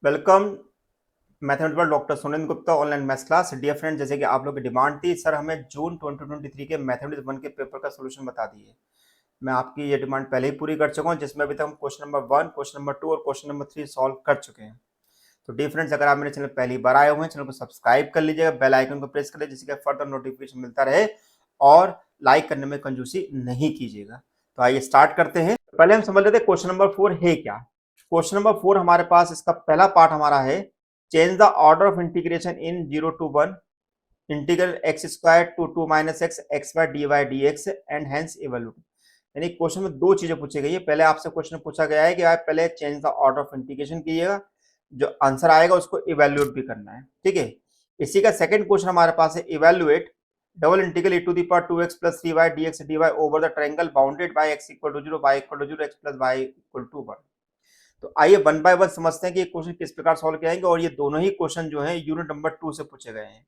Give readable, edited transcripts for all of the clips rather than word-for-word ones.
Welcome mathematical doctor Sunil Gupta online maths class. Dear friend, जैसे कि आप लोग की डिमांड थी सर हमें जून 2023 के मैथमेटिक्स 1 के पेपर का सॉल्यूशन बता दिए। मैं आपकी ये डिमांड पहले ही पूरी कर चुका हूँ, जिसमें अभी तक हम क्वेश्चन नंबर 1, क्वेश्चन नंबर 2 और क्वेश्चन नंबर 3 सॉल्व कर चुके हैं। तो डियर फ्रेंड्स, अगर आप मेरे चैनल पहली बार आए हुए हैं, चैनल को सब्सक्राइब कर लीजिएगा, बेल आइकन को प्रेस कर लीजिए, जिससे फर्दर नोटिफिकेशन मिलता रहे और लाइक करने में कंजूसी नहीं कीजिएगा। तो आइए स्टार्ट करते हैं। पहले हम समझ लेते हैं क्वेश्चन नंबर 4 है क्या। क्वेश्चन नंबर 4 हमारे पास, इसका पहला पार्ट हमारा है change the order of integration in 0 to 1 integral x square to 2 minus x x by d y d x and hence evaluate. यानी क्वेश्चन में दो चीजें पूछी गई है। पहले आपसे क्वेश्चन पूछा गया है कि आप पहले change the order of integration कीजिएगा, जो आंसर आएगा उसको इवैल्यूएट भी करना है। ठीक है, इसी का सेकंड क्वेश्चन हमारे पास है evaluate double integral e to the power 2x plus 3y dx dy over the triangle bounded by x equal to 0 y equal to 0 x plus y equal to 1। तो आइए वन बाय वन समझते हैं कि ये question किस प्रकार solve किए जाएंगे। और ये दोनों ही क्वेश्चन जो है यूनिट नंबर 2 से पूछे गए हैं।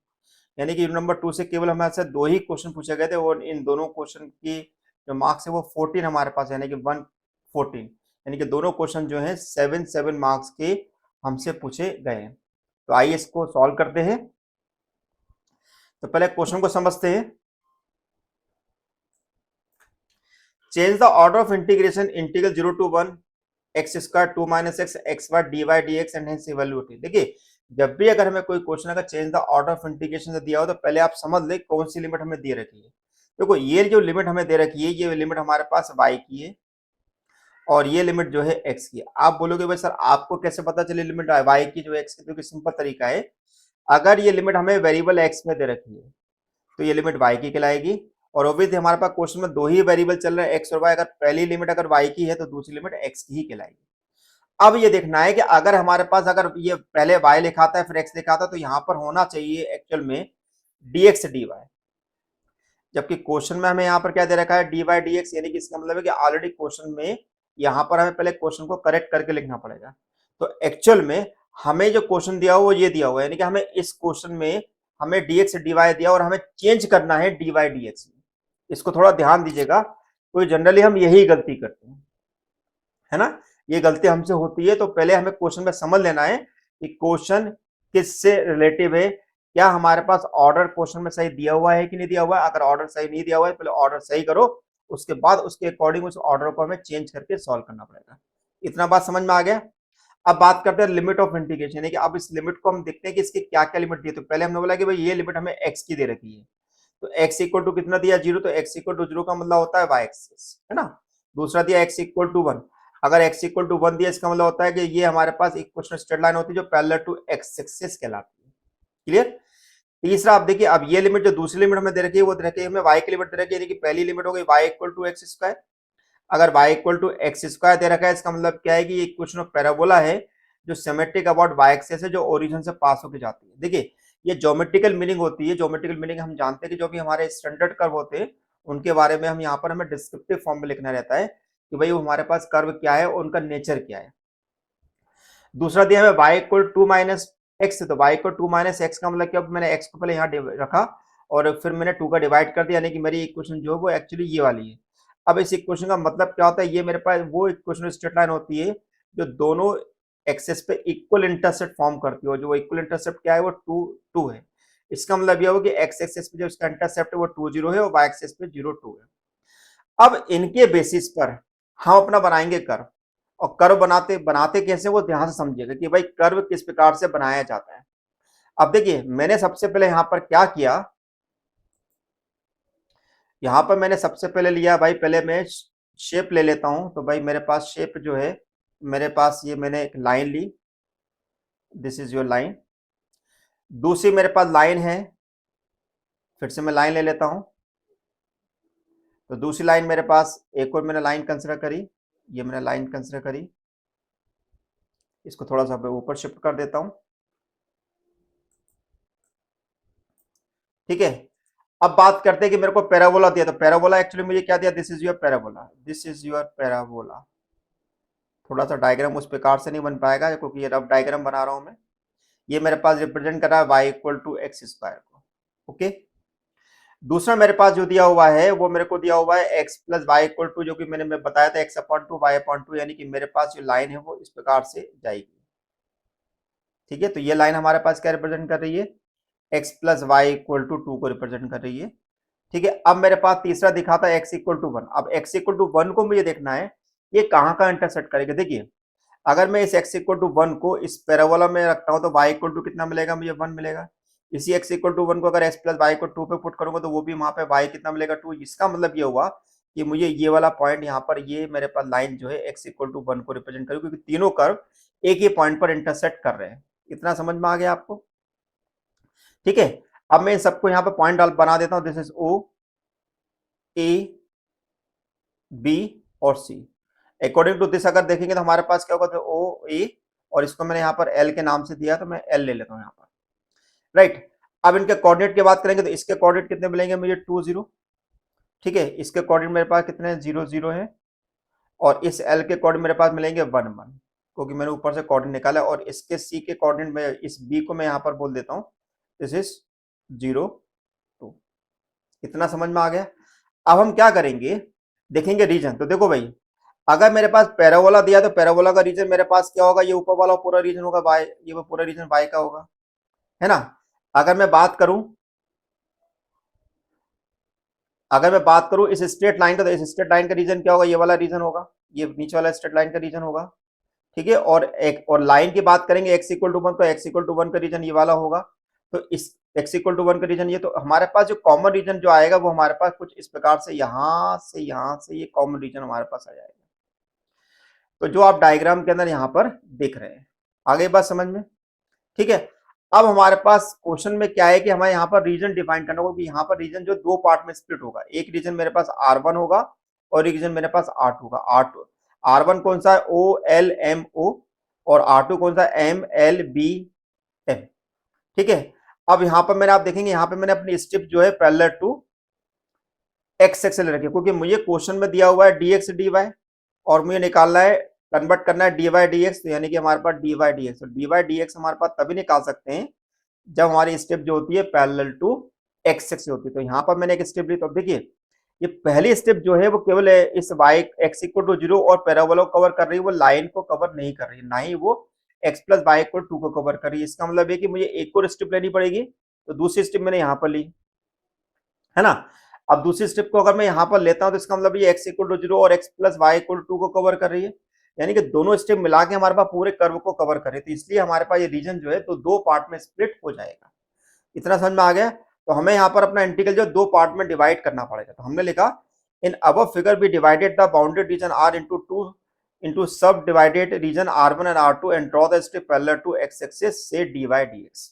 यानी कि यूनिट नंबर 2 से केवल हमारे से दो ही क्वेश्चन पूछे गए थे और इन दोनों क्वेश्चन की जो मार्क्स है वो 14 हमारे पास है, यानी कि 114। यानी कि दोनों क्वेश्चन जो है 7 मार्क्स के हमसे पूछे गए हैं। तो आइए इसको सॉल्व करते हैं। तो पहले क्वेश्चन को समझते हैं। Change the order of integration integral 0 to 1 x square 2 minus x x by d y d x and hence evaluate. देखिए, जब भी अगर हमें कोई क्वेश्चन अगर change the order of integration से दिया हो तो पहले आप समझ ले कौन सी लिमिट हमें दे रखी है। देखो, ये जो लिमिट हमें दे रखी है ये लिमिट हमारे पास y की है और ये लिमिट जो है x की है। आप बोलोगे भाई सर आपको कैसे पता चले लिमिट y की जो x की? तो सिंपल तरीका है, अगर ये लिमिट हमें वेरिएबल x में दे रखी है तो ये लिमिट y की कहलाएगी। और ऑब्वियसली हमारे पास क्वेश्चन में दो ही वेरिएबल चल रहे हैं x और y। अगर पहली लिमिट अगर y की है तो दूसरी लिमिट x की ही कहलाएगी। अब ये देखना है कि अगर हमारे पास अगर ये पहले y लिखा था फिर x लिखा था तो यहाँ पर होना चाहिए एक्चुअल में dx dy, जबकि क्वेश्चन में हमें यहाँ पर क्या दे रखा है dy dx। यानी कि इसका मतलब है कि ऑलरेडी क्वेश्चन में यहाँ पर हमें पहले क्वेश्चन को करेक्ट करके लिखना पड़ेगा। तो एक्चुअल में हमें जो क्वेश्चन दिया हुआ वो ये दिया हुआ है, यानी कि हमें इस क्वेश्चन में हमें dx dy दिया और हमें चेंज करना है dy dx में। इसको थोड़ा ध्यान दीजिएगा, तो जनरली हम यही गलती करते हैं, है ना। ये गलती हमसे होती है। तो पहले हमें क्वेश्चन में समझ लेना है कि क्वेश्चन किससे रिलेटिव है, क्या हमारे पास ऑर्डर क्वेश्चन में सही दिया हुआ है कि नहीं दिया हुआ है। अगर ऑर्डर सही नहीं दिया हुआ है पहले ऑर्डर सही करो, उसके बाद उसके अकॉर्डिंग उस ऑर्डर को हमें चेंज करके सॉल्व करना पड़ेगा। इतना बात समझ में आ गया। अब बात करते हैं लिमिट ऑफ इंटीग्रेशन, यानी कि अब इस लिमिट को हम देखते हैं कि इसकी क्या क्या लिमिट दी है। तो पहले हमने बोला कि भाई ये लिमिट हमें एक्स की दे रखी है, तो एक्स इक्वल टू कितना दिया 0, तो एक्स इक्वल टू 0 का मतलब होता है वाई एक्सिस, है ना। दूसरा दिया एक्स इक्वल टू 1, अगर x इक्वल टू 1 दिया इसका मतलब होता है कि ये हमारे पास इक्वेशन स्ट्रेट लाइन होती है जो पैरेलल टू एक्स एक्सिस कहलाती है। क्लियर। तीसरा आप देखिए, अब ये लिमिट जो दूसरी लिमिट हमें दे रखी है वो दे रखी है हमें y की लिमिट दे रखी है, यानी कि पहली लिमिट हो गई y equal to x square. अगर y equal to x square दे रखा है इसका मतलब क्या है कि ये इक्वेशन ऑफ पैराबोला है जो सिमेट्रिक अबाउट y एक्सिस है, जो ओरिजिन से पास होकर जाती है। देखिए, ये ज्योमेट्रिकल मीनिंग होती है। ज्योमेट्रिकल मीनिंग हम जानते हैं कि जो भी हमारे स्टैंडर्ड कर्व होते हैं उनके बारे में हम यहाँ पर हमें डिस्क्रिप्टिव फॉर्म में लिखना रहता है कि भाई वो हमारे पास कर्व क्या है और उनका नेचर क्या है। दूसरा दिया हमें y equal to minus x, तो y equal to minus x का मतलब कि अब मैंने x को पहले यहाँ रखा और फिर मैंने 2 का डिवाइड कर दिया, यानी कि मेरी इक्वेशन जो है वो एक्चुअली ये वाली है। अब इस इक्वेशन का मतलब क्या होता है, ये मेरे पास वो इक्वेशन स्ट्रेट लाइन होती है जो दोनों एक्सेस पे इक्वल इंटरसेप्ट फॉर्म करती है। जो इक्वल इंटरसेप्ट क्या है वो 2 है। इसका मतलब यह हो कि एक्स एक्सेस पे जो इसका इंटरसेप्ट है वो 2 0 है और वाई एक्सेस पे 0 2 है। अब इनके बेसिस पर हम अपना बनाएंगे कर्व, और कर्व बनाते बनाते कैसे वो ध्यान से समझिएगा कि भाई कर्व किस प्रकार से बनाया जाता है। अब देखिए, मैंने सबसे पहले यहां पर क्या किया, यहां पर मैंने सबसे पहले लिया भाई, पहले मैं शेप ले लेता हूं। तो भाई मेरे पास शेप जो है, मेरे पास ये मैंने एक लाइन ली, दिस इज योर लाइन। दूसरी मेरे पास लाइन है, फिर से मैं लाइन ले लेता हूं। तो दूसरी लाइन मेरे पास एक और मैंने लाइन कंसिडर करी, ये मैंने लाइन कंसिडर करी। इसको थोड़ा सा ऊपर शिफ्ट कर देता हूं, ठीक है। अब बात करते हैं कि मेरे को पैराबोला दिया, तो पैराबोला एक्चुअली मुझे क्या दिया, this is your parabola, this is your parabola. थोड़ा सा डायग्राम उस प्रकार से नहीं बन पाएगा क्योंकि ये रफ डायग्राम बना रहा हूं मैं। ये मेरे पास रिप्रेजेंट कर रहा है y equal to x square को, ओके। दूसरा मेरे पास जो दिया हुआ है वो मेरे को दिया हुआ है x plus y equal to, जो कि मैंने बताया था x upon two y upon two, यानी कि मेरे पास जो लाइन है वो इस प्रकार से जाएगी। ठीक है, तो ये लाइन हमारे पास क्या रिप्रेजेंट कर रही है, x plus y equal to 2 को रिप्रेजेंट कर रही है। ठीक है, अब मेरे पास तीसरा दिखा था x इक्वल टू 1। अब x इक्वल टू 1 को मुझे देखना है ये कहाँ का इंटरसेक्ट करेगा। देखिए, अगर मैं इस x इक्वल टू 1 को इस पैराबोला में रखता हूँ तो y इक्वल टू कितना मिलेगा, मुझे 1 मिलेगा। इसी x इक्वल टू 1 को अगर x प्लस वाई को 2 पे पुट करूंगा तो वो भी वहां पे y कितना मिलेगा, 2। इसका मतलब ये हुआ कि मुझे ये वाला पॉइंट यहाँ पर, ये मेरे पास लाइन जो है x इक्वल टू 1 को रिप्रेजेंट करेगी, क्योंकि तीनों कर्व एक ही पॉइंट पर इंटरसेक्ट कर रहे हैं। इतना समझ में आ गया आपको। ठीक है, अब मैं इन सबको यहाँ पे पॉइंट बना देता हूँ। This is O, A, B और C। अकॉर्डिंग टू दिस अगर देखेंगे तो हमारे पास क्या होगा, तो O, A और इसको मैंने यहाँ पर L के नाम से दिया तो मैं L ले लेता हूँ यहाँ पर। राइट, अब इनके कोऑर्डिनेट की बात करेंगे तो इसके कोऑर्डिनेट कितने मिलेंगे मुझे, 2 0। ठीक है, इसके कोऑर्डिनेट मेरे पास कितने 0 0 है और इस L के कोऑर्डिनेट मेरे पास मिलेंगे 1 1, क्योंकि मैंने ऊपर से कोऑर्डिनेट निकाला। और इसके C के कोऑर्डिनेट में इस B को मैं यहाँ पर बोल देता हूँ दिस इज 0 2। इतना समझ में आ गया। अब हम क्या करेंगे, देखेंगे रीजन। तो देखो भाई, अगर मेरे पास पैराबोला दिया तो पैराबोला का रीजन मेरे पास क्या होगा, ये ऊपर वाला पूरा रीजन होगा y, ये वो पूरा रीजन y का होगा, है ना। अगर मैं बात करूं अगर मैं बात करूं इस स्ट्रेट लाइन का, तो इस स्ट्रेट लाइन का रीजन क्या होगा, ये वाला रीजन होगा, ये नीचे वाला स्ट्रेट लाइन का रीजन होगा। ठीक है, और लाइन की बात करेंगे x इक्वल टू 1, तो x इक्वल टू 1 का रीजन ये वाला होगा। तो इस x इक्वल टू 1 का रीजन ये, तो हमारे पास जो कॉमन रीजन जो आएगा वो हमारे पास कुछ इस प्रकार से यहां से ये कॉमन रीजन हमारे पास आ जाएगा। तो जो आप डायग्राम के अंदर यहाँ पर देख रहे हैं, आगे बात समझ में। ठीक है, अब हमारे पास क्वेश्चन में क्या है कि हमें यहाँ पर रीजन डिफाइन करना होगा कि यहाँ पर रीजन जो दो पार्ट में स्प्लिट होगा। एक रीजन मेरे पास R1 होगा और एक रीजन मेरे पास R2 होगा। R2 R1 कौन सा है, OLMO, और R2 कौन सा, MLBM। ठीक है, अब यहाँ पर मैंने, आप देखेंगे यहाँ पे मैंने अपनी स्ट्रिप जो है पैरेलल टू एक्स एक्सेल रखी, क्योंकि मुझे क्वेश्चन में दिया हुआ है dx dy और मुझे निकालना है, कन्वर्ट करना है dy dx, तो यानी कि हमारे पास dy dx, तो dy dx हमारे पास तभी निकाल सकते हैं जब हमारी स्टेप जो होती है पैरेलल टू एक्स एक्स होती है। तो यहाँ पर मैंने एक स्टेप ली, तो देखिए ये पहली स्टेप जो है वो केवल इस y x इक्वल टू 0 और पैराबोला को कवर कर रही है, वो लाइन को कवर नहीं कर रही है, ना ही वो x प्लस वाई इक्वल 2 को कवर कर रही है। इसका मतलब है कि मुझे एक और स्टेप लेनी पड़ेगी, तो दूसरी स्टेप मैंने यहाँ पर ली, है ना। अब दूसरी स्टेप को अगर मैं यहाँ पर लेता हूँ तो इसका मतलब ये x इक्वल टू 0 और x plus y equal to 2 को कवर कर रही है, यानी कि दोनों स्टेप मिला के हमारे पास पूरे कर्व को कवर कर रही है। तो इसलिए हमारे पास ये रीजन जो है तो दो पार्ट में स्प्लिट हो जाएगा। इतना समझ में आ गया। तो हमें यहाँ पर अपना इंटीग्रल जो दो पार्ट में डिवाइड करना पड़ेगा। तो हमने लिखा in above figure be divided the bounded region are into subdivided region R1 and R2 and draw the strip parallel to x axis से dy dx।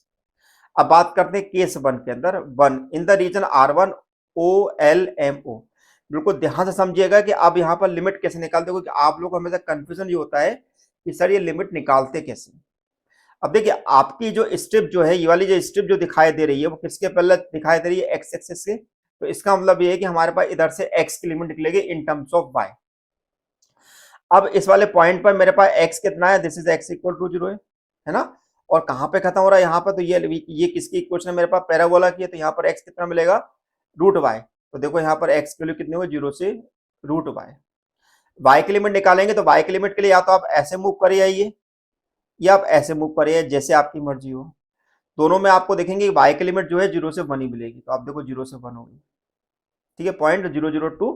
अब बात करते हैं केस 1 के अंदर, 1 in the reason R1 OLMO। बिल्कुल ध्यान से समझिएगा कि आप यहाँ पर लिमिट कैसे निकालते हो, क्योंकि आप लोग को हमेशा कंफ्यूजन ये होता है कि सर ये लिमिट निकालते कैसे। अब देखिए आपकी जो स्ट्रिप जो है, ये वाली जो स्ट्रिप जो दिखाई दे रही है वो किसके पैरेलल दिखाई दे रही है, एक्स एक्सिस के। तो इसका मतलब ये है कि हमारे पास इधर से एक्स की लिमिट निकलेगी इन टर्म्स ऑफ वाई। अब इस वाले पॉइंट पर मेरे पास एक्स कितना है, this is x equal to 0 है ना। और कहाँ पे खत्म हो रहा है, यहाँ पर। तो ये किसकी इक्वेशन है, मेरे पास पैराबोला की है। तो यहाँ पर एक्स कितना मिलेगा, रूट वाई। तो देखो यहाँ पर एक्स की वैल्यू कितनी होगी, 0 से रूट वाई। वाई की लिमिट निकालेंगे तो वाई की लिमिट के लिए या तो आप ऐसे मूव करिए आइए, या आप ऐसे मूव करिए, जैसे आपकी मर्जी हो। दोनों में आपको देखेंगे वाई की लिमिट जो है 0 से 1 ही मिलेगी। तो आप देखो 0 से 1 होगी, ठीक है, 0.002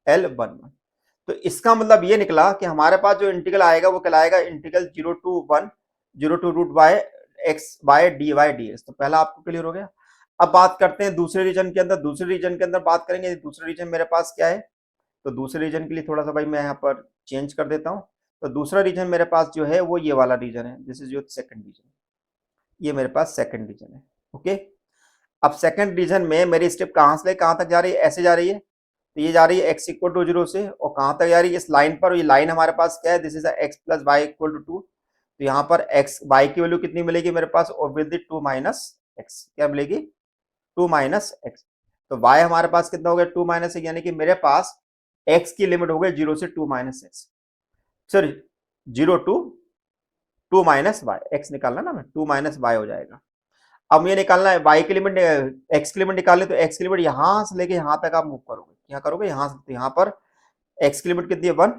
.L11। तो इसका मतलब ये निकला कि हमारे पास जो इंटीग्रल आएगा वो कहलाएगा integral 0 to 1 0 to root by x by dy dx। तो पहला आपको क्लियर हो गया। अब बात करते हैं दूसरे रीजन के अंदर। दूसरे रीजन के अंदर बात करेंगे, दूसरे रीजन मेरे पास क्या है। तो दूसरे रीजन के लिए थोड़ा सा भाई मैं यहाँ पर चेंज कर देता हूँ। तो दूसरा रीजन मेरे पास जो है वो ये वाला रीजन है, this is your second region. ये मेरे पास सेकंड रीजन है, ओके। अब सेकंड रीजन में मेरी स्टेप कहाँ से कहाँ तक जा रही है, ऐसे जा रही है। तो ये जा रही है एक्स इक्वल टू 0 से, और कहाँ तक जा रही है, इस लाइन पर। ये लाइन हमारे पास क्या है, this is x plus y equal to 2। तो यहाँ पर एक्स वाई की वैल्यू कितनी मिलेगी मेरे पास, और विद 2 माइनस एक्स, क्या मिलेगी, 2 माइनस एक्स। तो वाई हमारे पास कितना हो गया, 2 माइनस एक्स, यानी कि मेरे पास एक्स की लिमिट हो गई 0 से 2 minus x, sorry 0 to 2 minus y. X निकालना ना, मैं 2 माइनस वाई हो जाएगा। अब ये निकालना है y की लिमिट, x की लिमिट निकालनी। तो x की लिमिट यहां से लेके यहां तक आप मूव करोगे, क्या करोगे, यहां से। तो यहां पर x की लिमिट कितनी है, 1,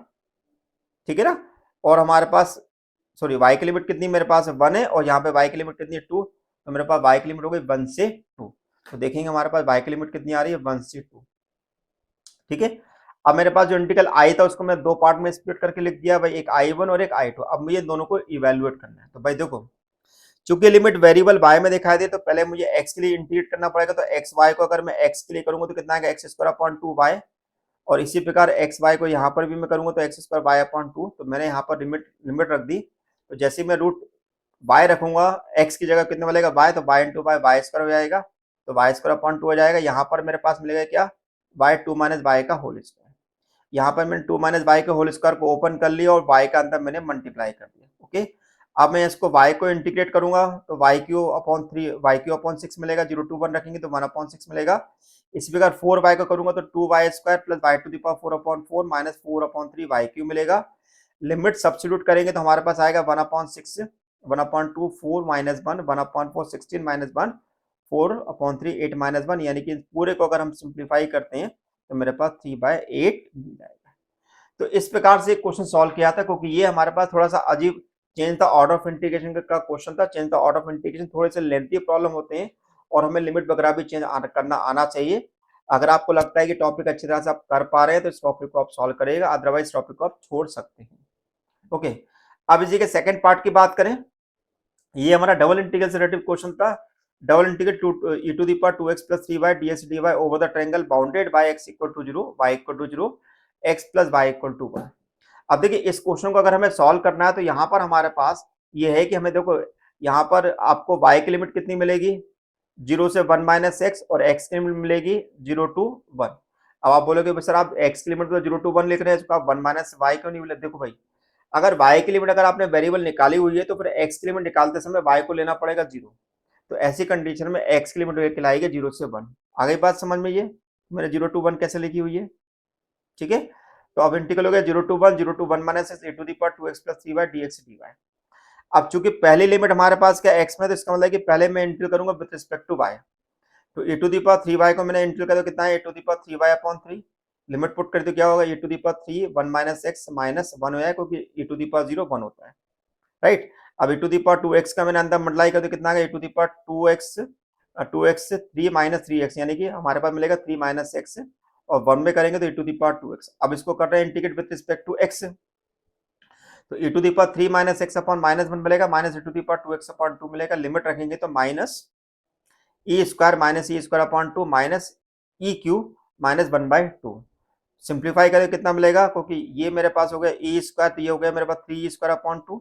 ठीक है ना। और हमारे पास सॉरी y की लिमिट कितनी मेरे पास 1 है और यहाँ पे y की लिमिट कितनी है 2, तो मेरे पास y की लिमिट हो गई 1 से 2। तो देखेंगे हमारे पास y की लिमिट कितनी आ रही है 1 से 2। ठीक है, अब मेरे पास जो इंटीग्रल आई था उसको मैं दो पार्ट में स्प्लिट करके लिख दिया भाई, एक I1 और एक I2। अब मुझे दोनों को इवेल्युएट करना है। तो भाई देखो, चूंकि लिमिट वेरिएबल y में दिखाई दे तो पहले मुझे x के लिए इंटीग्रेट करना पड़ेगा। तो एक्स वाई को अगर मैं x के लिए करूंगा तो कितना आएगा एक्स स्क्वायर अपॉन 2y, और इसी प्रकार एक्स वाई को यहाँ पर भी मैं करूंगा तो एक्स स्क्वायर वाई अपॉन 2। तो मैंने यहाँ पर लिमिट रख दी। तो जैसे ही मैं रूट y रखूंगा x की जगह कितना मिलेगा y, तो y इंटू वाई स्क्वायर हो जाएगा, तो वाई स्क्वायर अपॉन 2 हो जाएगा। यहाँ पर मेरे पास मिलेगा क्या y 2 माइनस वाई का होल स्क्वायर। यहाँ पर मैंने 2 माइनस वाई के होल स्क्वायर को ओपन कर लिया और y का अंदर मैंने मल्टीप्लाई कर दिया। ओके, अब मैं इसको y को इंटीग्रेट करूंगा तो y Q upon 3 y Q upon 6 मिलेगा, 0 टू 1 रखेंगे तो 1 अपॉन 6 मिलेगा। इसी प्रकार 4y को करूंगा तो 2y square plus y to the power 4 upon 4 minus 4 upon 3 y cube मिलेगा। लिमिट सब्स्टिट्यूट करेंगे तो हमारे पास आएगा 1 upon 6 1 upon 2 4 minus 1 1 upon 4 16 minus 1 4 upon 3 8 minus 1, यानी कि पूरे को अगर हम सिंप्लीफाई करते हैं तो मेरे पास 3/8 मिल जाएगा। तो इस प्रकार से एक क्वेश्चन सॉल्व किया था, क्योंकि ये हमारे पास थोड़ा सा अजीब change the order of integration का क्वेश्चन था। Change the order of integration थोड़े से लेंथी प्रॉब्लम होते हैं और हमें लिमिट वगैरह भी चेंज करना आना चाहिए। अगर आपको लगता है कि टॉपिक अच्छी तरह से आप कर पा रहे हैं तो इस टॉपिक को आप सॉल्व करेगा, अदरवाइज टॉपिक को आप छोड़ सकते हैं। ओके, अब इसी के सेकंड पार्ट की बात करें। ये हमारा डबल इंटीग्रल से रिलेटेड क्वेश्चन था। Double integral to e to the power 2x plus 3y dx dy over the triangle bounded by x equal to 0 y equal to 0 x plus y equal to 1। अब देखिए इस question को अगर हमें solve करना है तो यहाँ पर हमारे पास ये है कि हमें देखो यहाँ पर आपको y की लिमिट कितनी मिलेगी 0 से 1 माइनस एक्स, और x की लिमिट मिलेगी 0 टू 1। अब आप बोलोगे सर आप x की लिमिट तो 0 टू 1 लिख रहे हैं, तो आप 1 माइनस वाई क्यों नहीं मिले। देखो भाई, अगर y की लिमिट अगर आपने वेरिएबल निकाली हुई है तो फिर x की लिमिट निकालते समय y को लेना पड़ेगा 0। तो ऐसी कंडीशन में x की लिमिट कहलाएगी 0 से 1। आ गई बात समझ में, ये मैंने 0 टू 1 कैसे लिखी हुई है। ठीक है, तो अब इंटीग्रल हो गया 0 to 1 minus x e to the power 2x plus 3y dx dy। अब चूंकि पहली लिमिट हमारे पास क्या x में, तो इसका मतलब है कि पहले मैं इंटीग्रल करूंगा विद रिस्पेक्ट टू y। तो a to the power 3y को मैंने इंटीग्रल कर, तो कितना है a to the power 3y upon 3। Limit put कर तो क्या होगा a to the power 3 1 minus x minus 1 हो जाएगा, क्योंकि ए टू द पावर 0 1 होता है, राइट। अब ए टू द पावर 2x का मैंने अंदर मल्टीप्लाई कर, तो कितना आ गया a to the power 2x 3 minus 3x, यानी कि हमारे पास मिलेगा 3 माइनस एक्स, और 1 में करेंगे तो a to the power 2x। अब इसको कर रहे हैं integrate with respect to x, तो a to the power 3 minus x upon minus 1 मिलेगा, minus a to the power 2x upon 2 मिलेगा। लिमिट रखेंगे तो minus e square minus e square upon 2 minus e q minus 1/2। Simplify करें कितना मिलेगा, क्योंकि ये मेरे पास हो गया ई स्क्वायर, तो ये हो गया मेरे पास 3 square upon 2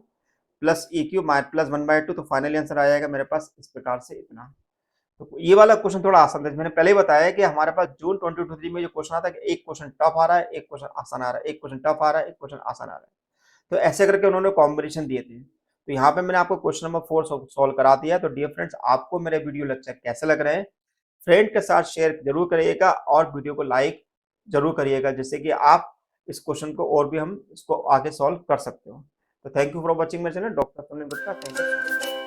plus E Q plus 1/2। तो फाइनली आंसर आ जाएगा मेरे पास इस प्रकार से इतना। तो ये वाला क्वेश्चन थोड़ा आसान था। मैंने पहले ही बताया कि हमारे पास जून 2023 में जो क्वेश्चन आता है कि एक क्वेश्चन टफ आ रहा है, एक क्वेश्चन आसान आ रहा है, एक क्वेश्चन टफ आ रहा है, एक क्वेश्चन आसान आ रहा है। तो ऐसे करके उन्होंने कॉम्बिनेशन दिए थे। तो यहाँ पे मैंने आपको क्वेश्चन नंबर 4 सॉल्व करा दिया। तो डियर फ्रेंड्स, आपको मेरे वीडियो लेक्चर कैसे लग रहे हैं फ्रेंड के साथ शेयर जरूर करिएगा और वीडियो को लाइक जरूर करिएगा, जिससे कि आप इस क्वेश्चन को और भी हम इसको आगे सॉल्व कर सकते हो। तो thank you for watching my channel doctor Sunil Gupta. Thank you.